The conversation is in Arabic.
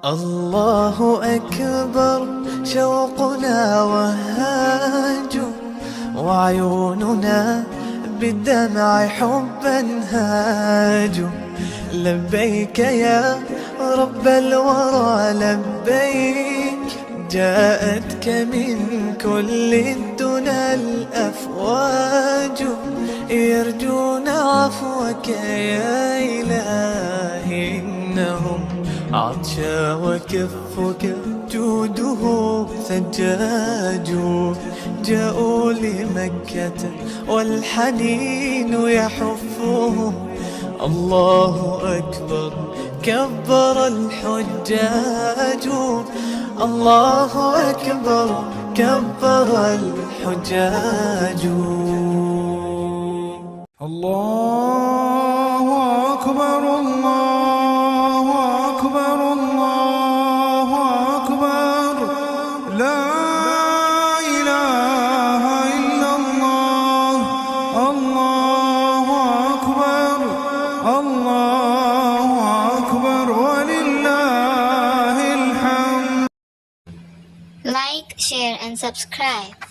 الله أكبر، شوقنا وهاج، وعيوننا بالدمع حبا هاج. لبيك يا رب الورى لبيك، جاءتك من كل الدنا الأفواج، يرجون عفوك يا إلهي. إنهم عطشا وكفك جوده ثجاج، جاءوا لمكة والحنين يحفهم. الله أكبر، كبر الحجاج. الله أكبر، كبر الحجاج. الله أكبر، الله أكبر، الله أكبر، لا إله إلا الله. الله أكبر، الله أكبر، ولله الحمد. Like, share and subscribe.